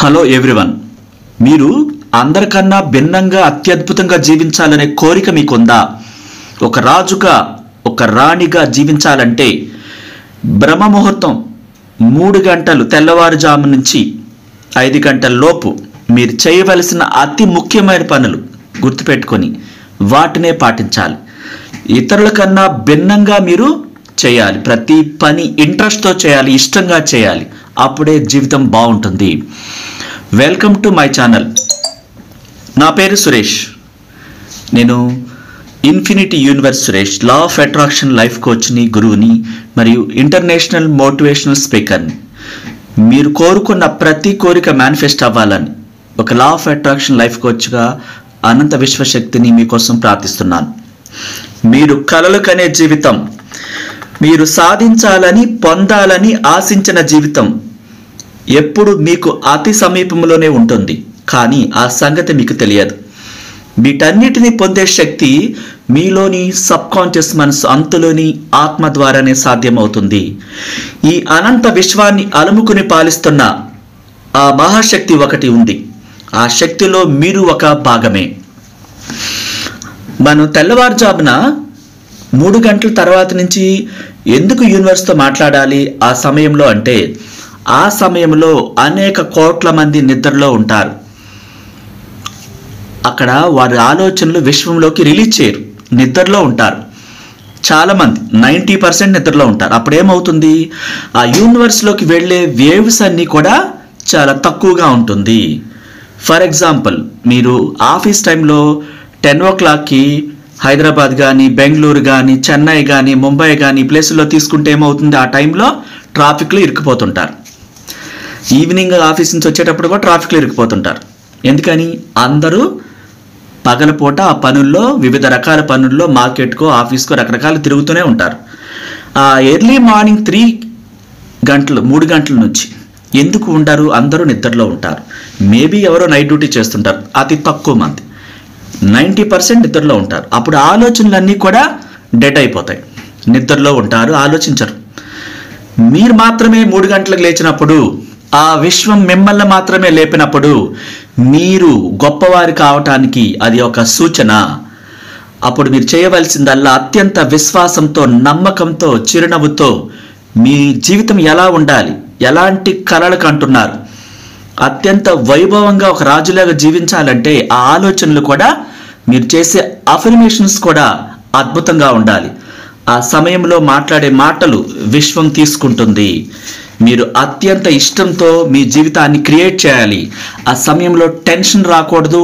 Hello everyone, మీరు అందరికన్నా భిన్నంగా అత్యద్భుతంగా జీవించాలనే కోరిక మీకుందా? ఒక రాజుగా ఒక రాణిగా జీవించాలంటే బ్రహ్మముహూర్తం 3 గంటలు తెల్లవారుజాము నుంచి 5 గంటల లోపు మీరు చేయవలసిన అతి ముఖ్యమైన పనులు గుర్తుపెట్టుకొని వాటినే పాటించాలి. ఇతరుల కన్నా భిన్నంగా మీరు చేయాలి. ప్రతి పని ఇంట్రెస్ట్తో చేయాలి, ఇష్టంగా చేయాలి. అప్పుడే జీవితం బాగుంటుంది. Welcome to my channel. నా పేరు సురేష్. నేను infinity universe Suresh, law of attraction life కోచ్ని, గురువుని మరియు ఇంటర్నేషనల్ మోటివేషనల్ స్పీకర్ని. మీరు కోరుకున్న ప్రతి కోరిక మేనిఫెస్ట్ అవ్వాలని ఒక లా ఆఫ్ అట్రాక్షన్ లైఫ్ కోచ్గా అనంత విశ్వశక్తిని మీకోసం ప్రార్థిస్తున్నాను. మీరు కలలు కనే జీవితం, మీరు సాధించాలని పొందాలని ఆశించిన జీవితం ఎప్పుడు మీకు అతి సమీపంలోనే ఉంటుంది. కానీ ఆ సంగతి మీకు తెలియదు. వీటన్నిటిని పొందే శక్తి మీలోని సబ్కాన్షియస్ మనసు అంతులోని ఆత్మ ద్వారానే సాధ్యమవుతుంది. ఈ అనంత విశ్వాన్ని అలుముకుని పాలిస్తున్న ఆ మహాశక్తి ఒకటి ఉంది. ఆ శక్తిలో మీరు ఒక భాగమే. మనం తెల్లవారుజామున 3 గంటల తర్వాత నుంచి ఎందుకు యూనివర్స్తో మాట్లాడాలి ఆ సమయంలో అంటే, ఆ సమయంలో అనేక కోట్ల మంది నిద్రలో ఉంటారు. అక్కడ వారి ఆలోచనలు విశ్వంలోకి రిలీజ్ చేయరు, నిద్రలో ఉంటారు. చాలామంది 90% నిద్రలో ఉంటారు. అప్పుడేమవుతుంది, ఆ యూనివర్స్లోకి వెళ్ళే వేవ్స్ అన్నీ కూడా చాలా తక్కువగా ఉంటుంది. ఫర్ ఎగ్జాంపుల్, మీరు ఆఫీస్ టైంలో 10 o'clockకి హైదరాబాద్ కానీ, బెంగళూరు కానీ, చెన్నై కానీ, ముంబై కానీ ప్లేసుల్లో తీసుకుంటే ఏమవుతుంది, ఆ టైంలో ట్రాఫిక్లో ఇరుక్కుపోతుంటారు. ఈవినింగ్ ఆఫీస్ నుంచి వచ్చేటప్పుడు కూడా ట్రాఫిక్లో ఇరుక్కుపోతుంటారు. ఎందుకని? అందరూ పగలపూట ఆ పనుల్లో, వివిధ రకాల పనుల్లో, మార్కెట్కో ఆఫీస్కో రకరకాలు తిరుగుతూనే ఉంటారు. ఆ ఎర్లీ మార్నింగ్ 3 గంటల నుంచి ఎందుకు ఉంటారు? అందరూ నిద్రలో ఉంటారు. మేబీ ఎవరో నైట్ డ్యూటీ చేస్తుంటారు, అతి తక్కువ మంది. 90% నిద్రలో ఉంటారు. అప్పుడు ఆలోచనలన్నీ కూడా డెడ్ అయిపోతాయి. నిద్రలో ఉంటారు, ఆలోచించరు. మీరు మాత్రమే 3 గంటలకు లేచినప్పుడు, ఆ విశ్వం మిమ్మల్ని మాత్రమే లేపినప్పుడు మీరు గొప్పవారు కావటానికి అది ఒక సూచన. అప్పుడు మీరు చేయవలసిందల్లా అత్యంత విశ్వాసంతో, నమ్మకంతో, చిరునవ్వుతో మీ జీవితం ఎలా ఉండాలి, ఎలాంటి కలలు కంటున్నారు, అత్యంత వైభవంగా ఒక రాజులాగా జీవించాలంటే ఆ ఆలోచనలు కూడా, మీరు చేసే అఫర్మేషన్స్ కూడా అద్భుతంగా ఉండాలి. ఆ సమయంలో మాట్లాడే మాటలు విశ్వం తీసుకుంటుంది. మీరు అత్యంత ఇష్టంతో మీ జీవితాన్ని క్రియేట్ చేయాలి. ఆ సమయంలో టెన్షన్ రాకూడదు,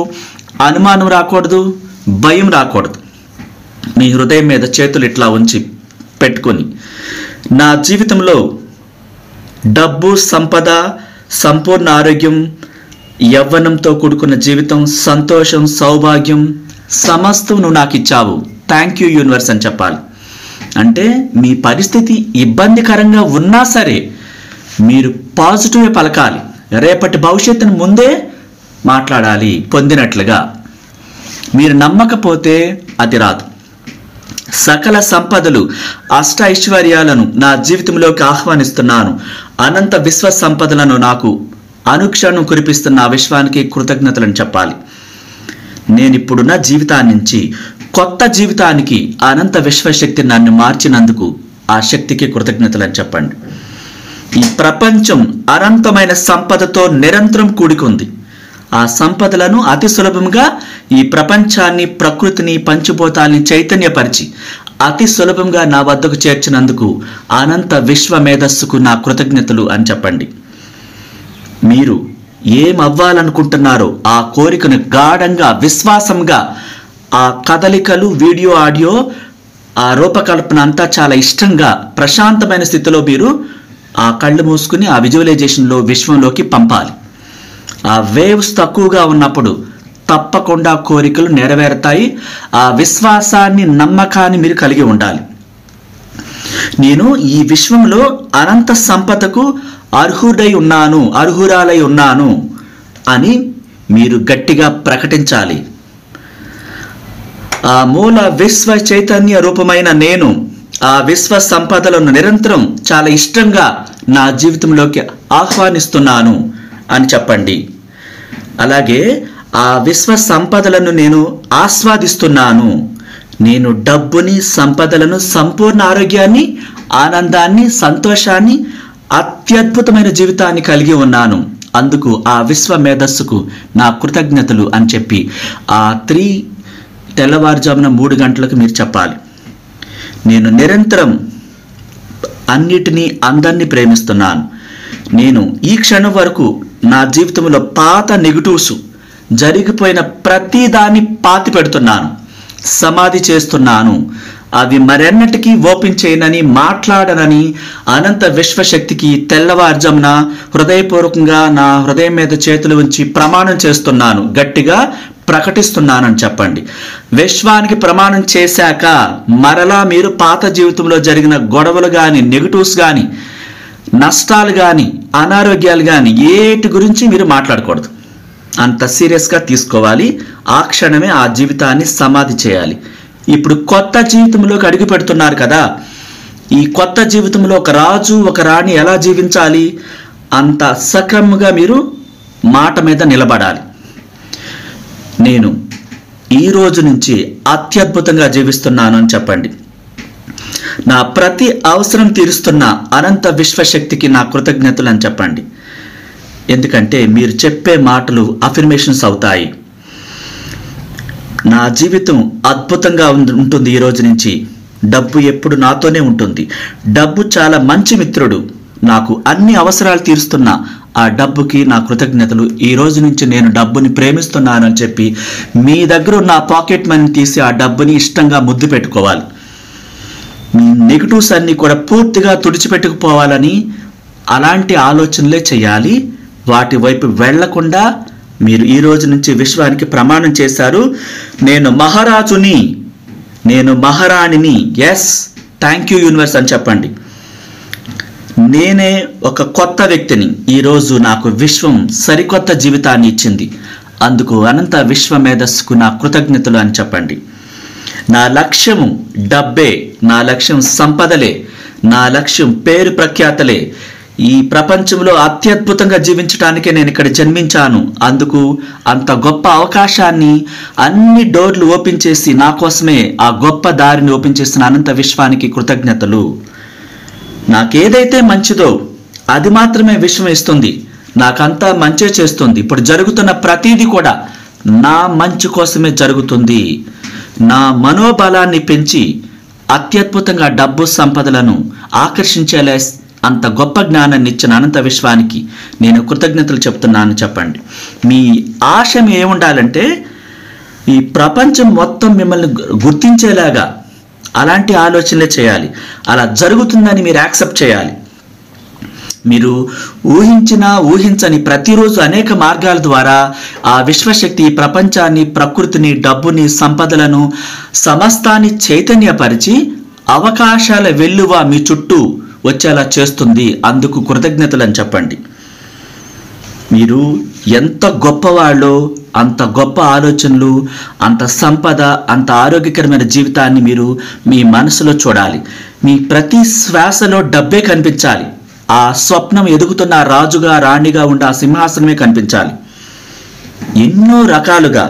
అనుమానం రాకూడదు, భయం రాకూడదు. మీ హృదయం మీద చేతులు ఇట్లా ఉంచి పెట్టుకొని, నా జీవితంలో డబ్బు, సంపద, సంపూర్ణ ఆరోగ్యం, యవ్వనంతో కూడుకున్న జీవితం, సంతోషం, సౌభాగ్యం సమస్తం నువ్వు నాకు ఇచ్చావు, థ్యాంక్ యూ యూనివర్స్ అని చెప్పాలి. అంటే మీ పరిస్థితి ఇబ్బందికరంగా ఉన్నా సరే మీరు పాజిటివ్ పలకాలి. రేపటి భవిష్యత్తును ముందే మాట్లాడాలి పొందినట్లుగా. మీరు నమ్మకపోతే అది రాదు. సకల సంపదలు, అష్ట ఐశ్వర్యాలను నా జీవితంలోకి ఆహ్వానిస్తున్నాను. అనంత విశ్వ సంపదలను నాకు అనుక్షణం కురిపిస్తున్న ఆ విశ్వానికి కృతజ్ఞతలను చెప్పాలి. నేను ఇప్పుడున్న జీవితాన్ని నుంచి కొత్త జీవితానికి అనంత విశ్వశక్తి నన్ను మార్చినందుకు ఆ శక్తికి కృతజ్ఞతలని చెప్పండి. ఈ ప్రపంచం అనంతమైన సంపదతో నిరంతరం కూడుకుంది. ఆ సంపదలను అతి సులభంగా ఈ ప్రపంచాన్ని, ప్రకృతిని, పంచభూతాల్ని చైతన్యపరిచి అతి సులభంగా నా వద్దకు చేర్చినందుకు అనంత విశ్వ మేధస్సుకు నా కృతజ్ఞతలు అని చెప్పండి. మీరు ఏమవ్వాలనుకుంటున్నారో ఆ కోరికను గాఢంగా, విశ్వాసంగా, ఆ కదలికలు, వీడియో, ఆడియో, ఆ రూపకల్పన అంతా చాలా ఇష్టంగా, ప్రశాంతమైన స్థితిలో మీరు ఆ కళ్ళు మూసుకుని ఆ విజువలైజేషన్లో విశ్వంలోకి పంపాలి. ఆ వేవ్స్ తక్కువగా ఉన్నప్పుడు తప్పకుండా కోరికలు నెరవేరుతాయి. ఆ విశ్వాసాన్ని, నమ్మకాన్ని మీరు కలిగి ఉండాలి. నేను ఈ విశ్వంలో అనంత సంపదకు అర్హురాలై ఉన్నాను అని మీరు గట్టిగా ప్రకటించాలి. ఆ మూల విశ్వ చైతన్య రూపమైన నేను ఆ విశ్వ సంపదలను నిరంతరం చాలా ఇష్టంగా నా జీవితంలోకి ఆహ్వానిస్తున్నాను అని చెప్పండి. అలాగే ఆ విశ్వ సంపదలను నేను ఆస్వాదిస్తున్నాను. నేను డబ్బుని, సంపదలను, సంపూర్ణ ఆరోగ్యాన్ని, ఆనందాన్ని, సంతోషాన్ని, అత్యద్భుతమైన జీవితాన్ని కలిగి ఉన్నాను. అందుకు ఆ విశ్వ మేధస్సుకు నా కృతజ్ఞతలు అని చెప్పి ఆ 3 తెల్లవారుజామున 3 గంటలకు మీరు చెప్పాలి. నేను నిరంతరం అన్నిటినీ, అందరినీ ప్రేమిస్తున్నాను. నేను ఈ క్షణం వరకు నా జీవితంలో పాత నెగిటివ్స్, జరిగిపోయిన ప్రతి దాన్ని పాతి పెడుతున్నాను, సమాధి చేస్తున్నాను. అవి మరెన్నటికీ ఓపెన్ చేయనని, మాట్లాడనని అనంత విశ్వశక్తికి తెల్లవారుజామున హృదయపూర్వకంగా నా హృదయం మీద చేతులు ఉంచి ప్రమాణం చేస్తున్నాను, గట్టిగా ప్రకటిస్తున్నానని చెప్పండి. విశ్వానికి ప్రమాణం చేశాక మరలా మీరు పాత జీవితంలో జరిగిన గొడవలు కానీ, నెగిటివ్స్ కానీ, నష్టాలు కానీ, అనారోగ్యాలు కానీ ఏటి గురించి మీరు మాట్లాడకూడదు. అంత సీరియస్గా తీసుకోవాలి. ఆ క్షణమే ఆ జీవితాన్ని సమాధి చేయాలి. ఇప్పుడు కొత్త జీవితంలోకి అడుగు పెడుతున్నారు కదా, ఈ కొత్త జీవితంలో ఒక రాజు, ఒక రాణి ఎలా జీవించాలి అంత సక్రమంగా మీరు మాట మీద నిలబడాలి. నేను ఈ రోజు నుంచి అత్యద్భుతంగా జీవిస్తున్నాను అని చెప్పండి. నా ప్రతి అవసరం తీరుస్తున్న అనంత విశ్వశక్తికి నా కృతజ్ఞతలు అని చెప్పండి. ఎందుకంటే మీరు చెప్పే మాటలు అఫర్మేషన్స్ అవుతాయి. నా జీవితం అద్భుతంగా ఉంటుంది. ఈ రోజు నుంచి డబ్బు ఎప్పుడు నాతోనే ఉంటుంది. డబ్బు చాలా మంచి మిత్రుడు. నాకు అన్ని అవసరాలు తీరుస్తున్న ఆ డబ్బుకి నా కృతజ్ఞతలు. ఈ రోజు నుంచి నేను డబ్బుని ప్రేమిస్తున్నాను అని చెప్పి మీ దగ్గర ఉన్న పాకెట్ మనీ తీసి ఆ డబ్బుని ఇష్టంగా ముద్దు పెట్టుకోవాలి. మీ నెగిటివ్స్ అన్నీ కూడా పూర్తిగా తుడిచిపెట్టుకుపోవాలని అలాంటి ఆలోచనలే చేయాలి. వాటి వైపు వెళ్లకుండా మీరు ఈ రోజు నుంచి విశ్వానికి ప్రమాణం చేశారు. నేను మహారాజుని, నేను మహారాణిని. ఎస్, థ్యాంక్ యూ యూనివర్స్ అని చెప్పండి. నేనే ఒక కొత్త వ్యక్తిని. ఈరోజు నాకు విశ్వం సరికొత్త జీవితాన్ని ఇచ్చింది. అందుకు అనంత విశ్వ మేధస్సుకు నా కృతజ్ఞతలు అని చెప్పండి. నా లక్ష్యము డబ్బే, నా లక్ష్యం సంపదలే, నా లక్ష్యం పేరు ప్రఖ్యాతలే. ఈ ప్రపంచంలో అత్యద్భుతంగా జీవించడానికే నేను ఇక్కడ జన్మించాను. అందుకు అంత గొప్ప అవకాశాన్ని, అన్ని డోర్లు ఓపెన్ చేసి నా కోసమే ఆ గొప్ప దారిని ఓపెన్ చేసిన అనంత విశ్వానికి కృతజ్ఞతలు. నాకేదైతే మంచిదో అది మాత్రమే విశ్వం ఇస్తుంది. నాకంతా మంచే చేస్తుంది. ఇప్పుడు జరుగుతున్న ప్రతీది కూడా నా మంచి కోసమే జరుగుతుంది. నా మనోబలాన్ని పెంచి అత్యద్భుతంగా డబ్బు, సంపదలను ఆకర్షించేలా అంత గొప్ప జ్ఞానాన్ని ఇచ్చిన అనంత విశ్వానికి నేను కృతజ్ఞతలు చెప్తున్నాను చెప్పండి. మీ ఆశ ఏముండాలంటే ఈ ప్రపంచం మొత్తం మిమ్మల్ని గుర్తించేలాగా అలాంటి ఆలోచనలే చేయాలి. అలా జరుగుతుందని మీరు యాక్సెప్ట్ చేయాలి. మీరు ఊహించని ప్రతిరోజు అనేక మార్గాల ద్వారా ఆ విశ్వశక్తి ఈ ప్రపంచాన్ని, ప్రకృతిని, డబ్బుని, సంపదలను, సమస్తాన్ని చైతన్యపరిచి అవకాశాల వెల్లువ మీ చుట్టూ వచ్చేలా చేస్తుంది. అందుకు కృతజ్ఞతలు అని చెప్పండి. మీరు ఎంత గొప్పవాళ్ళో అంత గొప్ప ఆలోచనలు, అంత సంపద, అంత ఆరోగ్యకరమైన జీవితాన్ని మీరు మీ మనసులో చూడాలి. మీ ప్రతి శ్వాసలో డబ్బే కనిపించాలి. ఆ స్వప్నం ఎదుగుతున్న రాజుగా, రాణిగా ఉండే ఆ సింహాసనమే కనిపించాలి. ఎన్నో రకాలుగా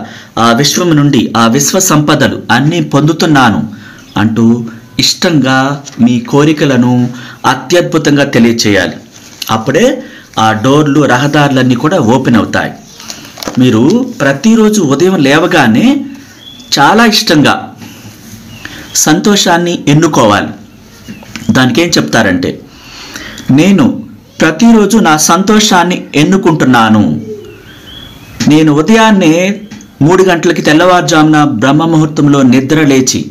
ఆ విశ్వం నుండి ఆ విశ్వ సంపదలు అన్నీ పొందుతున్నాను అంటూ ఇష్టంగా మీ కోరికలను అత్యద్భుతంగా తెలియచేయాలి. అప్పుడే ఆ డోర్లు, రహదారులన్నీ కూడా ఓపెన్ అవుతాయి. మీరు ప్రతిరోజు ఉదయం లేవగానే చాలా ఇష్టంగా సంతోషాన్ని ఎన్నుకోవాలి. దానికి ఏం చెప్తారంటే, నేను ప్రతిరోజు నా సంతోషాన్ని ఎన్నుకుంటున్నాను. నేను ఉదయాన్నే 3 గంటలకి తెల్లవారుజామున బ్రహ్మ ముహూర్తంలో నిద్ర లేచి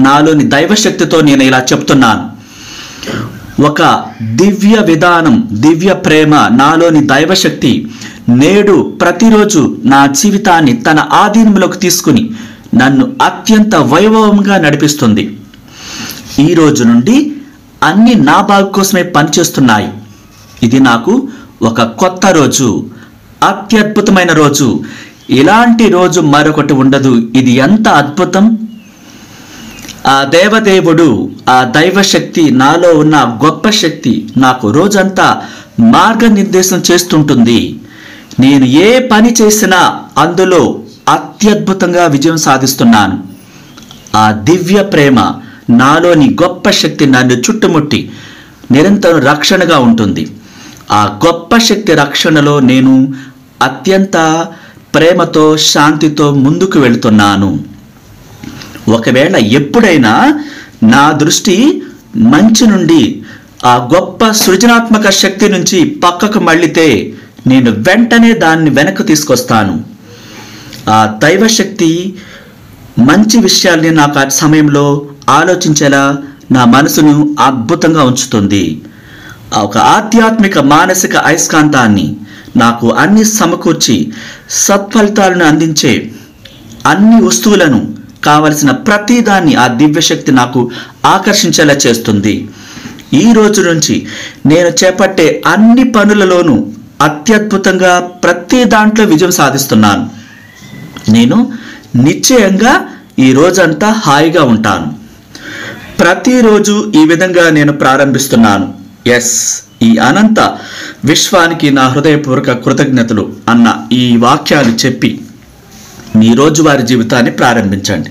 నాలోని దైవశక్తితో నేను ఇలా చెప్తున్నాను. ఒక దివ్య విధానం, దివ్య ప్రేమ, నాలోని దైవశక్తి నేడు ప్రతిరోజు నా జీవితాన్ని తన ఆధీనంలోకి తీసుకుని నన్ను అత్యంత వైభవంగా నడిపిస్తుంది. ఈ రోజు నుండి అన్ని నా బాగు కోసమే పనిచేస్తున్నాయి. ఇది నాకు ఒక కొత్త రోజు, అత్యద్భుతమైన రోజు. ఇలాంటి రోజు మరొకటి ఉండదు. ఇది ఎంత అద్భుతం! ఆ దేవదేవుడు, ఆ దైవశక్తి, నాలో ఉన్న గొప్ప శక్తి నాకు రోజంతా మార్గనిర్దేశం చేస్తుంటుంది. నేను ఏ పని చేసినా అందులో అత్యద్భుతంగా విజయం సాధిస్తున్నాను. ఆ దివ్య ప్రేమ, నాలోని గొప్ప శక్తి నన్ను చుట్టుముట్టి నిరంతరం రక్షణగా ఉంటుంది. ఆ గొప్ప శక్తి రక్షణలో నేను అత్యంత ప్రేమతో, శాంతితో ముందుకు వెళుతున్నాను. ఒకవేళ ఎప్పుడైనా నా దృష్టి మంచి నుండి, ఆ గొప్ప సృజనాత్మక శక్తి నుంచి పక్కకు మళ్ళితే నేను వెంటనే దాన్ని వెనక్కి తీసుకొస్తాను. ఆ దైవశక్తి మంచి విషయాల్ని నాకు ఆ సమయంలో ఆలోచించేలా నా మనసును అద్భుతంగా ఉంచుతుంది. ఒక ఆధ్యాత్మిక మానసిక అయస్కాంతాన్ని నాకు అన్ని సమకూర్చి సత్ఫలితాలను అందించే అన్ని వస్తువులను, కావలసిన ప్రతిదాన్ని ఆ దివ్యశక్తి నాకు ఆకర్షించేలా చేస్తుంది. ఈ రోజు నుంచి నేను చేపట్టే అన్ని పనులలోనూ అత్యద్భుతంగా ప్రతి దాంట్లో విజయం సాధిస్తున్నాను. నేను నిశ్చయంగా ఈ రోజంతా హాయిగా ఉంటాను. ప్రతిరోజు ఈ విధంగా నేను ప్రారంభిస్తున్నాను. ఈ అనంత విశ్వానికి నా హృదయపూర్వక కృతజ్ఞతలు అన్న ఈ వాక్యాలు చెప్పి మీ రోజువారీ జీవితాన్ని ప్రారంభించండి.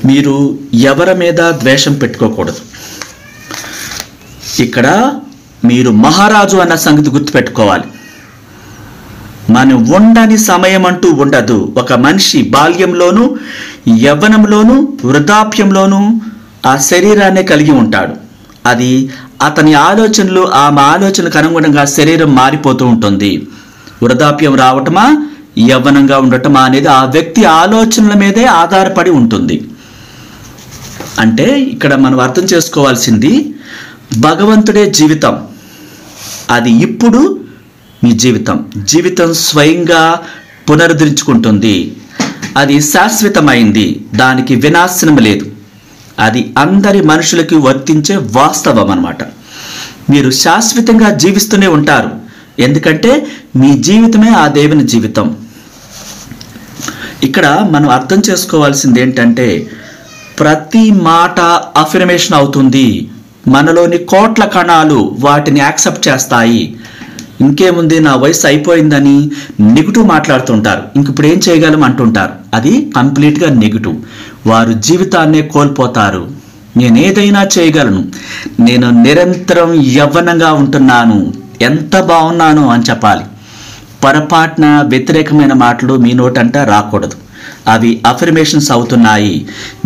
మీరు ఎవరి మీద ద్వేషం పెట్టుకోకూడదు. ఇక్కడ మీరు మహారాజు అన్న సంగతి గుర్తుపెట్టుకోవాలి. మనం ఉండని సమయం అంటూ ఉండదు. ఒక మనిషి బాల్యంలోనూ, యవ్వనంలోనూ, వృద్ధాప్యంలోనూ ఆ శరీరాన్ని కలిగి ఉంటాడు. అది అతని ఆలోచనలు, ఆమె ఆలోచనలకు అనుగుణంగా శరీరం మారిపోతూ ఉంటుంది. వృద్ధాప్యం రావటమా, యవ్వనంగా ఉండటమా అనేది ఆ వ్యక్తి ఆలోచనల మీదే ఆధారపడి ఉంటుంది. అంటే ఇక్కడ మనం అర్థం చేసుకోవాల్సింది, భగవంతుడే జీవితం. అది ఇప్పుడు మీ జీవితం స్వయంగా పునరుద్ధరించుకుంటుంది. అది శాశ్వతమైంది, దానికి వినాశనం లేదు. అది అందరి మనుషులకి వర్తించే వాస్తవం అన్నమాట. మీరు శాశ్వతంగా జీవిస్తూనే ఉంటారు, ఎందుకంటే మీ జీవితమే ఆ దేవుని జీవితం. ఇక్కడ మనం అర్థం చేసుకోవాల్సింది ఏంటంటే, ప్రతి మాట అఫర్మేషన్ అవుతుంది. మనలోని కోట్ల కణాలు వాటిని యాక్సెప్ట్ చేస్తాయి. ఇంకేముంది, నా వయసు అయిపోయిందని నెగిటివ్ మాట్లాడుతుంటారు. ఇంక ఇప్పుడు ఏం చేయగలం అంటుంటారు. అది కంప్లీట్గా నెగిటివ్. వారు జీవితాన్నే కోల్పోతారు. నేనేదైనా చేయగలను, నేను నిరంతరం యవ్వనంగా ఉంటున్నాను, ఎంత బాగున్నాను అని చెప్పాలి. పొరపాటున వ్యతిరేకమైన మాటలు మీ నోటంట రాకూడదు. అవి అఫర్మేషన్స్ అవుతున్నాయి.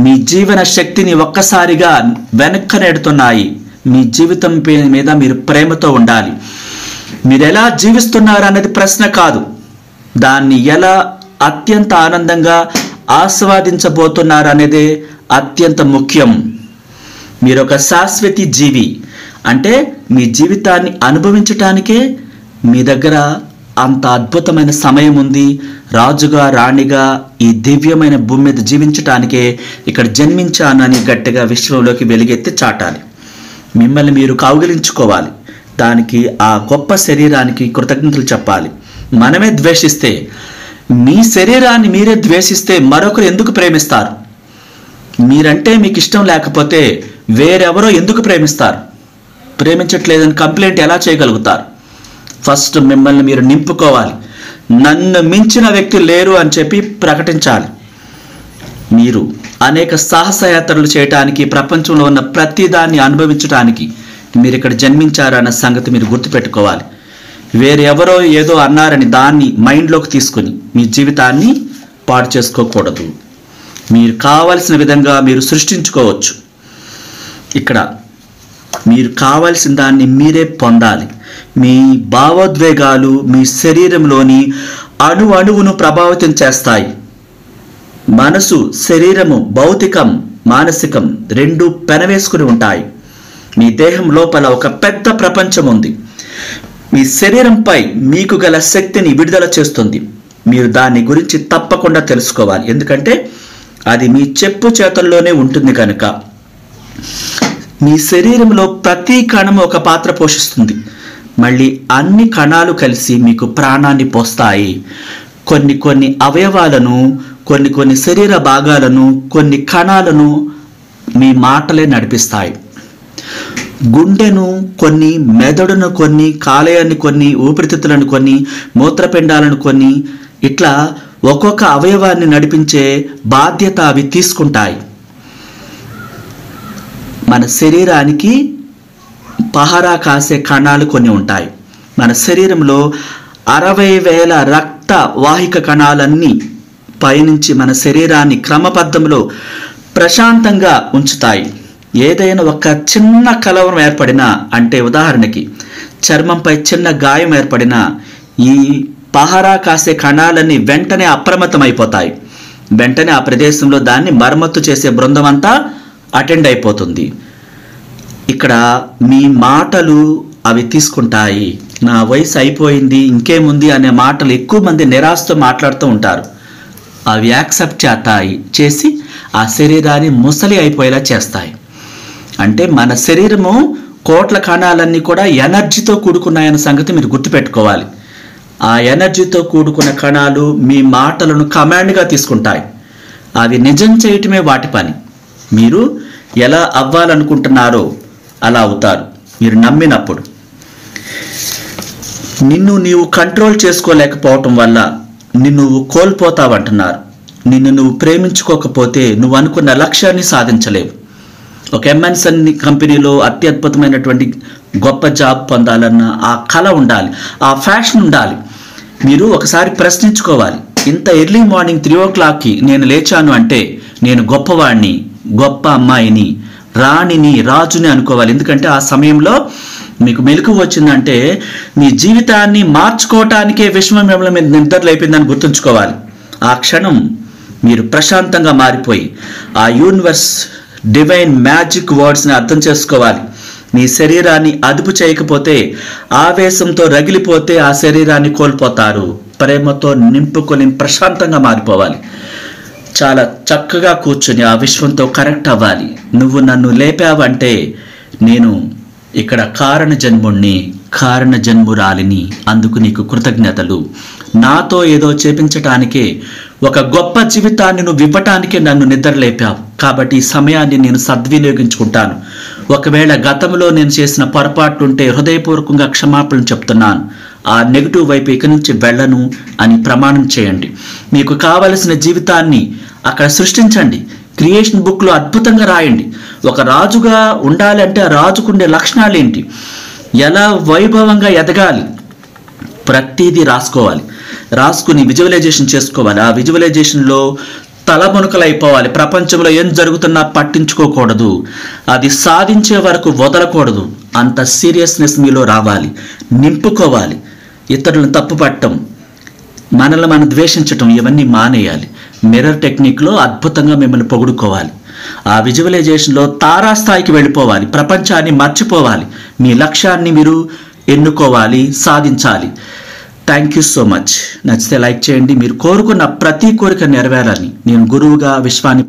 మీ జీవన శక్తిని ఒక్కసారిగా వెనక్కి నెడుతున్నాయి. మీ జీవితం మీద మీరు ప్రేమతో ఉండాలి. మీరు ఎలా జీవిస్తున్నారు అన్నది ప్రశ్న కాదు, దాన్ని ఎలా అత్యంత ఆనందంగా ఆస్వాదించబోతున్నారు అనేదే అత్యంత ముఖ్యం. మీరు ఒక శాశ్వతి జీవి అంటే మీ జీవితాన్ని అనుభవించటానికే మీ దగ్గర అంత అద్భుతమైన సమయం ఉంది. రాజుగా, రాణిగా ఈ దివ్యమైన భూమి మీద జీవించటానికే ఇక్కడ జన్మించానని గట్టిగా విశ్వంలోకి వెలుగెత్తి చాటాలి. మిమ్మల్ని మీరు కౌగిలించుకోవాలి. దానికి ఆ గొప్ప శరీరానికి కృతజ్ఞతలు చెప్పాలి. మనమే ద్వేషిస్తే, మీ శరీరాన్ని మీరే ద్వేషిస్తే మరొకరు ఎందుకు ప్రేమిస్తారు? మీరంటే మీకు ఇష్టం లేకపోతే వేరెవరో ఎందుకు ప్రేమిస్తారు? ప్రేమించట్లేదని కంప్లైంట్ ఎలా చేయగలుగుతారు? ఫస్ట్ మిమ్మల్ని మీరు నింపుకోవాలి. నన్ను మించిన వ్యక్తి లేరు అని చెప్పి ప్రకటించాలి. మీరు అనేక సాహసయాత్రలు చేయటానికి, ప్రపంచంలో ఉన్న ప్రతిదాన్ని అనుభవించడానికి మీరు ఇక్కడ జన్మించారన్న సంగతి మీరు గుర్తుపెట్టుకోవాలి. వేరెవరో ఏదో అన్నారని దాన్ని మైండ్లోకి తీసుకుని మీ జీవితాన్ని పాడు చేసుకోకూడదు. మీరు కావలసిన విధంగా మీరు సృష్టించుకోవచ్చు. ఇక్కడ మీరు కావలసిన దాన్ని మీరే పొందాలి. మీ భావోద్వేగాలు మీ శరీరంలోని అణువును ప్రభావితం చేస్తాయి. మనసు, శరీరము, భౌతికం, మానసికం రెండు పెనవేసుకుని ఉంటాయి. మీ దేహం లోపల ఒక పెద్ద ప్రపంచం ఉంది. మీ శరీరంపై మీకు గల శక్తిని విడుదల చేస్తుంది. మీరు దాని గురించి తప్పకుండా తెలుసుకోవాలి, ఎందుకంటే అది మీ చెప్పు చేతుల్లోనే ఉంటుంది కనుక. మీ శరీరంలో ప్రతి కణం ఒక పాత్ర పోషిస్తుంది. మళ్ళీ అన్ని కణాలు కలిసి మీకు ప్రాణాన్ని పోస్తాయి. కొన్ని అవయవాలను, కొన్ని శరీర భాగాలను, కొన్ని కణాలను మీ మాటలే నడిపిస్తాయి. గుండెను కొన్ని, మెదడును కొన్ని, కాలేయాన్ని కొన్ని, ఊపిరితిత్తులను కొన్ని, మూత్రపిండాలను కొన్ని, ఇట్లా ఒక్కొక్క అవయవాన్ని నడిపించే బాధ్యత అవి తీసుకుంటాయి. మన శరీరానికి పహరా కాసే కణాలు కొన్ని ఉంటాయి. మన శరీరంలో 60,000 రక్త వాహిక కణాలన్నీ పైనుంచి మన శరీరాన్ని క్రమబద్ధంలో ప్రశాంతంగా ఉంచుతాయి. ఏదైనా ఒక చిన్న కలవరం ఏర్పడినా, అంటే ఉదాహరణకి చర్మంపై చిన్న గాయం ఏర్పడినా, ఈ పహరా కాసే కణాలన్నీ వెంటనే అప్రమత్తమైపోతాయి. వెంటనే ఆ ప్రదేశంలో దాన్ని మరమ్మతు చేసే బృందం అంతా అటెండ్ అయిపోతుంది. ఇక్కడ మీ మాటలు అవి తీసుకుంటాయి. నా వయసు అయిపోయింది, ఇంకేముంది అనే మాటలు ఎక్కువ మంది నిరాశతో మాట్లాడుతూ ఉంటారు. అవి యాక్సెప్ట్ చేసి ఆ శరీరాన్ని ముసలి అయిపోయేలా చేస్తాయి. అంటే మన శరీరము కోట్ల కణాలన్నీ కూడా ఎనర్జీతో కూడుకున్నాయన్న సంగతి మీరు గుర్తుపెట్టుకోవాలి. ఆ ఎనర్జీతో కూడుకున్న కణాలు మీ మాటలను కమాండ్గా తీసుకుంటాయి. అవి నిజం చేయటమే వాటి పని. మీరు ఎలా అవ్వాలనుకుంటున్నారో అలా అవుతారు మీరు నమ్మినప్పుడు. నిన్ను నీవు కంట్రోల్ చేసుకోలేకపోవటం వల్ల నిన్ను కోల్పోతావంటున్నారు. నిన్ను నువ్వు ప్రేమించుకోకపోతే నువ్వు అనుకున్న లక్ష్యాన్ని సాధించలేవు. ఒక ఎంఎన్సీ కంపెనీలో అత్యద్భుతమైనటువంటి గొప్ప జాబ్ పొందాలన్న ఆ కళ ఉండాలి, ఆ ఫ్యాషన్ ఉండాలి. మీరు ఒకసారి ప్రశ్నించుకోవాలి, ఇంత ఎర్లీ మార్నింగ్ 3 o'clockకి నేను లేచాను అంటే నేను గొప్పవాడిని, గొప్ప అమ్మాయిని, రాణిని, రాజుని అనుకోవాలి. ఎందుకంటే ఆ సమయంలో మీకు మెలకువ వచ్చిందంటే మీ జీవితాన్ని మార్చుకోవటానికే విశ్వం మిమ్మల్ని మీద నిద్రలేపిందని గుర్తుంచుకోవాలి. ఆ క్షణం మీరు ప్రశాంతంగా మారిపోయి ఆ యూనివర్స్ డివైన్ మ్యాజిక్ వర్డ్స్ని అర్థం చేసుకోవాలి. మీ శరీరాన్ని అదుపు చేయకపోతే, ఆవేశంతో రగిలిపోతే ఆ శరీరాన్ని కోల్పోతారు. ప్రేమతో నింపుకొని ప్రశాంతంగా మారిపోవాలి. చాలా చక్కగా కూర్చుని ఆ విశ్వంతో కనెక్ట్ అవ్వాలి. నువ్వు నన్ను లేపావంటే నేను ఇక్కడ కారణ జన్ముణ్ణి, కారణ జన్మురాలిని, అందుకు నీకు కృతజ్ఞతలు. నాతో ఏదో చేపించటానికే, ఒక గొప్ప జీవితాన్ని నువ్వు ఇవ్వటానికే నన్ను నిద్రలేపావు. కాబట్టి ఈ సమయాన్ని నేను సద్వినియోగించుకుంటాను. ఒకవేళ గతంలో నేను చేసిన పొరపాట్లుంటే హృదయపూర్వకంగా క్షమాపణ చెప్తున్నాను. ఆ నెగిటివ్ వైపు ఇక నుంచి వెళ్ళను అని ప్రమాణం చేయండి. మీకు కావలసిన జీవితాన్ని అక్కడ సృష్టించండి. క్రియేషన్ బుక్లో అద్భుతంగా రాయండి. ఒక రాజుగా ఉండాలంటే ఆ రాజుకుండే లక్షణాలు ఏంటి, ఎలా వైభవంగా ఎదగాలి, ప్రతిదీ రాసుకోవాలి. రాసుకుని విజువలైజేషన్ చేసుకోవాలి. ఆ విజువలైజేషన్లో తలమునకలైపోవాలి. ప్రపంచంలో ఏం జరుగుతున్నా పట్టించుకోకూడదు. అది సాధించే వరకు వదలకూడదు. అంత సీరియస్నెస్ మీలో రావాలి, నింపుకోవాలి. ఇతరులను తప్పుపట్టడం, మనల్ని మనం ద్వేషించటం, ఇవన్నీ మానేయాలి. మిర్రర్ టెక్నిక్లో అద్భుతంగా మిమ్మల్ని పొగుడుకోవాలి. ఆ విజువలైజేషన్లో తారాస్థాయికి వెళ్ళిపోవాలి. ప్రపంచాన్ని మర్చిపోవాలి. మీ లక్ష్యాన్ని మీరు ఎన్నుకోవాలి, సాధించాలి. Thank you so much. నచ్చితే లైక్ చేయండి. మీరు కోరుకున్న ప్రతి కోరిక నెరవేరాలని నేను గురువుగా విశ్వాన్ని